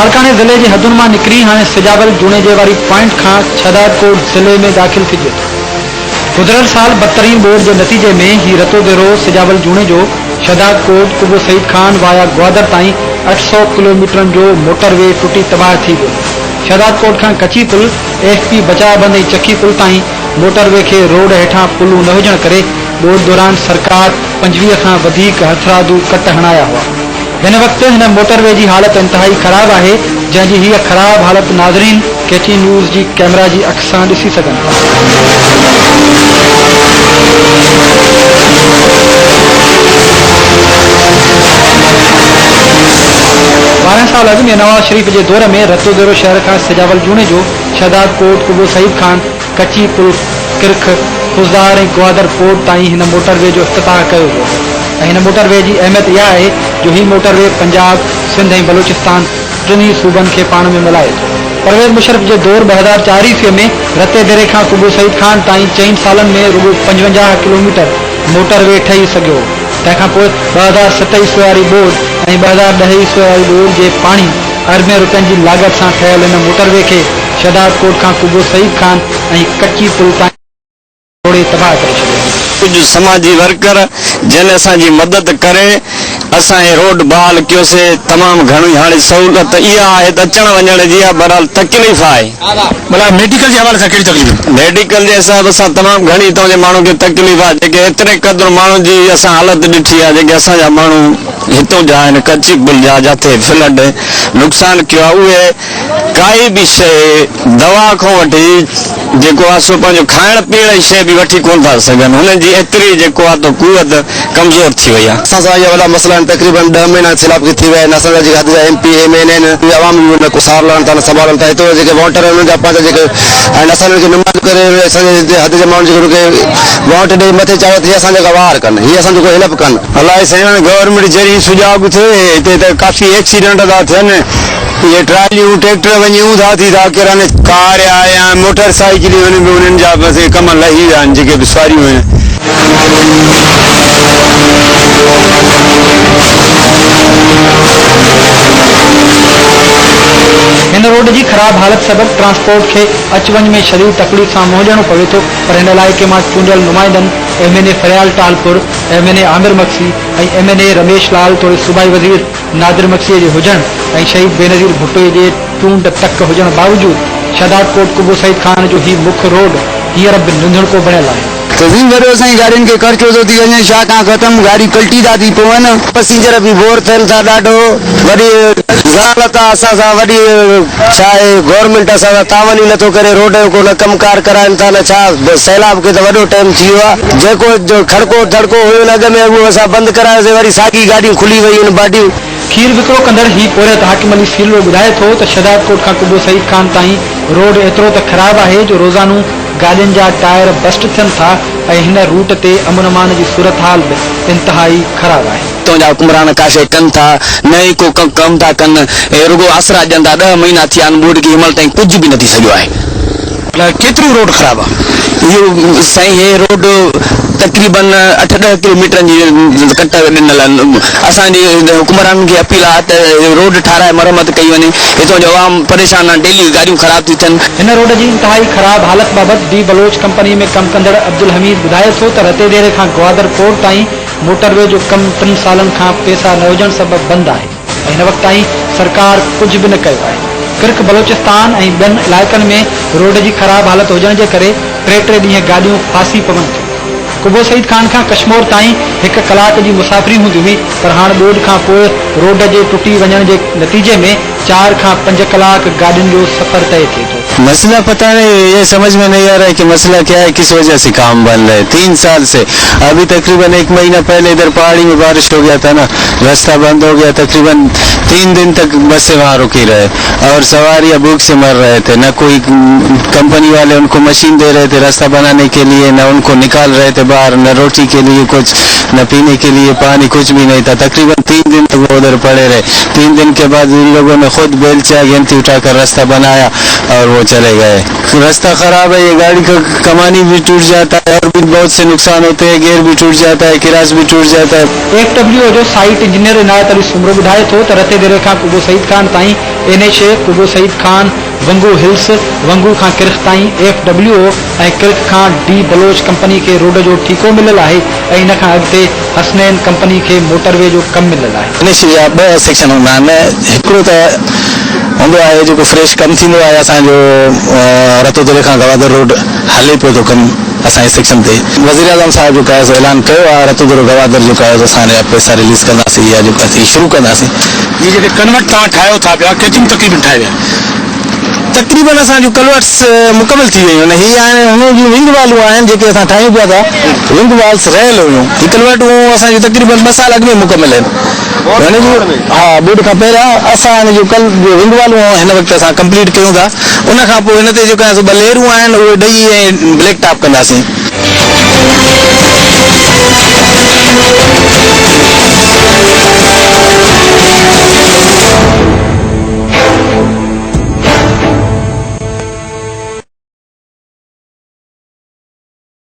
लाड़काने ज़िले जी हदुनि मां निकिरी हाणे सिजावल जूने जे वारी पॉइंट खां छदाकोट ज़िले में दाख़िल थी वियो। गुज़िरियल साल बदतरीन बोर्ड के नतीजे में ही रतो देरो सिजावल जूने जो शदाकोट कुबो सईद खान वाया ग्वादर ताईं 800 किलोमीटर जो मोटरवे टुटी तबाह थी वियो। शदाकोट खां कच्ची पुल एफपी बचाबंद ऐं चखी पुल ताईं मोटरवे के रोड हेठां पुलूं न हुजण करे बोर्ड दौरान सरकार 25 खां वधीक हथरादू कट हणाया हुआ। हिन वक्त हिन मोटरवे की हालत इंतहाई खराब है, जंहिंजी हीअ खराब हालत नाज़रीन केटी न्यूज़ की कैमरा की अख सां ॾिसी सघनि था। 12 साल अॻु में नवाज़ शरीफ के दौर में रतो देरो शहर का सिजावल जूने जो शदाकोट कुबो सईद खान कच्ची पुल किरख खुजदार ऐं ग्वादर पोर्ट ताईं हिन मोटरवे जो इफ्तिताह कयो वियो। हिन मोटरवे की अहमियत यह है जो ही मोटरवे पंजाब सिंध ऐं बलूचिस्तान टिनी सूबन के पाण में मिलाए थो। परवेज़ मुशर्रफ के दौर 2004 ईस्वी में रते देरे खां कुबो सईद खान ताईं 4 सालन में रुगो 55 किलोमीटर मोटरवे ठही सघियो। तंहिंखां पोइ 2007 ईस्वी वारी बोर्ड ऐं 2010 ईस्वी वारी बोर्ड के पाणी अरबें रुपयनि की लागत से ठहियल इन मोटरवे के शदाकोट खां कुबो सईद खान ऐं कच्ची पुल ताईं तोड़े तबाह करे छॾियो। कुछ समाजी वर्कर जिन असांजी मदद करे असां रोड बहाल कयोसे। तमाम घणी हाणे सहूलत इहा आहे त अचण वञण जी बहरहाल तकलीफ़ आहे। भला मेडिकल के हवाले से कहिड़ी तकलीफ़? मेडिकल के हिसाब सां तमाम घणी हितां जे माण्हू खे तकलीफ़ आहे। जेके एतिरे क़दुरु माण्हू जी असां हालत ॾिठी आहे, जेके असांजा माण्हू हितां जा आहिनि कच्ची पुल जा जिथे फ्लड नुक़सान कयो आहे, उहे काई बि शइ दवा खां वठी जेको आहे सो पंहिंजो खाइण पीअण जी शइ बि वठी कोन था सघनि। हुननि जी एतिरी जेको आहे त कुवत कमज़ोर थी वई आहे। असां सां इहा वॾा मसइला आहिनि। तक़रीबन 10 महीना सिलाब थी विया आहिनि। असांजा जेके हद जा MP MN आहिनि, उहे आवाम न को सार लहनि था, न संभालनि था। हिते जेके वॉन्टर आहिनि, उन्हनि जा पंहिंजा जेके आहिनि, असां उन्हनि खे नुमाइंदो करे असांजे हद जे माण्हू जेके वॉन्ट ॾेई मथे चाहियो त हीअ असांजा वार कनि, हीअ असांजो कोई हेल्प कनि। अलाए साईं गवर्नमेंट जहिड़ी सुजाग थिए हिते त काफ़ी एक्सीडेंट था थियनि। ये ट्रालियूं ट्रैक्टर वञूं था थी था किराने कार या मोटरसाइकिल उन्हनि जा बसि कम लही विया आहिनि जेके बि सवारियूं आहिनि। इन रोड की खराब हालत सबब ट्रांसपोर्ट के अच वञ में शदीद तकलीफ़ से मोहजणो पवे थो। पर इन इलाइक़े में चूंडियल नुमाइंदन MNA फरियाल टालपुर, MNA आमिर मक्सी और MNA रमेश लाल तोड़े सूबाई वज़ीर नादिर मक्सी के हुजण और शहीद बेनज़ीर भुट्टो के चूंड तक हुजण बावजूद शदाकोट कुबो सईद खान जो ही मुख्य रोड हींअर बि निंधड़को बणियल आहे। साईं गाड़ियुनि खे ख़र्चो थो थी वञे, छाकाणि ख़तमु गाड़ी कल्टी था थी पवनि, पैसेंजर बि बोर थियनि था ॾाढो। वरी ज़ालत असां सां वॾी छा आहे, गवर्नमेंट असां सां तावन ई नथो करे, रोड जो को न कमकार कराइनि था न छा। सैलाब खे त वॾो टाइम थी वियो आहे। जेको खड़को धड़को हुयो अॻ में उहो असां बंदि करायोसीं, वरी साॻी गाॾियूं खुली वयूं आहिनि बाडियूं। खीर विकिरो कंदड़ ही पोरियत हाकिम अली सीलो ॿुधाए थो त शदाकोट खां कुबो सईद खान ताईं रोड एतिरो त ख़राब आहे जो रोज़ानो गाॾियुनि जा टायर बस्ट थियनि था ऐं हिन रूट ते अमन अमान जी सूरत हाल बि इंतहाई ख़राब आहे। हितां जा हुक्मरान का शइ कनि था, न ई को कमु था कनि, रुगो आसरा ॾियनि था। 10 महीना थिया आहिनि बोर्ड खे, हिनमहिल ताईं कुझु बि न थी सघियो आहे। केतिरो रोड ख़राब आहे? इहो साईं हे रोड तक़रीबन 8-10 किलोमीटर जी कट ॾिनल आहिनि। असांजी हुक्मरान खे अपील आहे त रोड ठाराए मरम्मत कई वञे। हितां जो आवाम परेशान आहे, डेली गाड़ियूं ख़राब थी थियनि। हिन रोड की इंतहाई ख़राब हालत बाबत डी बलोच कंपनी में कम कंदड़ अब्दुल हमीद ॿुधाए थो त रते देरे खां ग्वादर पोर्ट ताईं मोटरवे जो कम 3 सालन खां पैसा न हुजण सबब बंद है। हिन वक्त ताईं सरकार कुछ भी न कयो है। किरक बलोचिस्तान और ॿियनि इलाइक़नि में रोड की खराब हालत हुजण के करे 3-3 ॾींहं गाड़ियों फांसी पवन थी। कुबो सईद खान खां कश्मीर ताईं 1 कलाक की मुसाफ़िरी हूंदी हुई, पर हाँ बोर्ड खां पोइ रोड के टुटी वञण के नतीजे में 4 खां 5 कलाक गाड़ियों जो सफर तय थे तो। मसला पता नहीं, ये समझ में नहीं आ रहा है कि मसला क्या है, किस वजह से काम बन रहा है। 3 साल से अभी तकरीबन 1 महीना पहले इधर पहाड़ी में बारिश हो गया था ना, रास्ता बंद हो गया। तकरीबन 3 दिन तक बसें वहाँ रुकी रहे और सवारियाँ भूख से मर रहे थे। न कोई कंपनी वाले उनको मशीन दे रहे थे रास्ता बनाने के लिए, न उनको निकाल रहे थे बाहर, न रोटी के लिए कुछ, न पीने के लिए पानी, कुछ भी नहीं था। तकरीबन 3 दिन तक वो उधर पड़े रहे। 3 दिन के बाद इन लोगों ने खुद बेलचा गेंती उठाकर रास्ता बनाया और वो चले गए। रास्ता खराब है, ये गाड़ी का कमानी भी टूट जाता है और भी बहुत से नुकसान होते हैं, गेयर भी टूट जाता है, किरास भी टूट जाता है। FWO जो साइट इंजीनियर इनायत अली सुमरो ॿुधाए थो त रते देरे खां कुबो सईद खान ताईं NH कुबो सईद खान वंगू हिल्स वंगू खां किरख ताईं FWO ऐं किरख खां D बलोच कंपनी खे रोड जो ठीको मिलियल आहे ऐं इन खां अॻिते हसनैन कंपनी खे मोटरवे जो कमु मिलियल आहे। NH जा 2 सेक्शन हूंदा आहिनि। हिकिड़ो त हूंदो आहे जेको फ्रेश कमु थींदो आहे असांजो रतोदरे खां गवादर रोड हले पियो थो कमु असांजे सेक्शन ते। वज़ीर आज़म साहिब जो आहे ऐलान कयो आहे रतोदरो गवादर जो आहे असांजा पैसा रिलीज़ कंदासीं या जेको असीं शुरू कंदासीं। ये जेके कन्वर्ट तव्हां ठाहियो था पिया केतिरियूं तकरीबन ठाहे विया? तकरीबन असांजूं कन्वर्ट्स मुकमल थी वियूं आहिनि। हीअ हाणे हुन जूं विंग वालूं आहिनि जेके असां ठाहियूं पिया था, विंग वाल्स रहियल हुयूं। हीअ कन्वर्टूं असांजूं तकरीबन 2 साल अॻु में मुकमल आहिनि। हिन जूं हा ॿुड खां पहिरियां असां हिन जूं विंग वालूं हिन वक़्तु असां कंप्लीट कयूं था। उन खां पोइ हिन ते जेका 2 लेयरूं आहिनि उहे ॾही ऐं ब्लैक टॉप कंदासीं।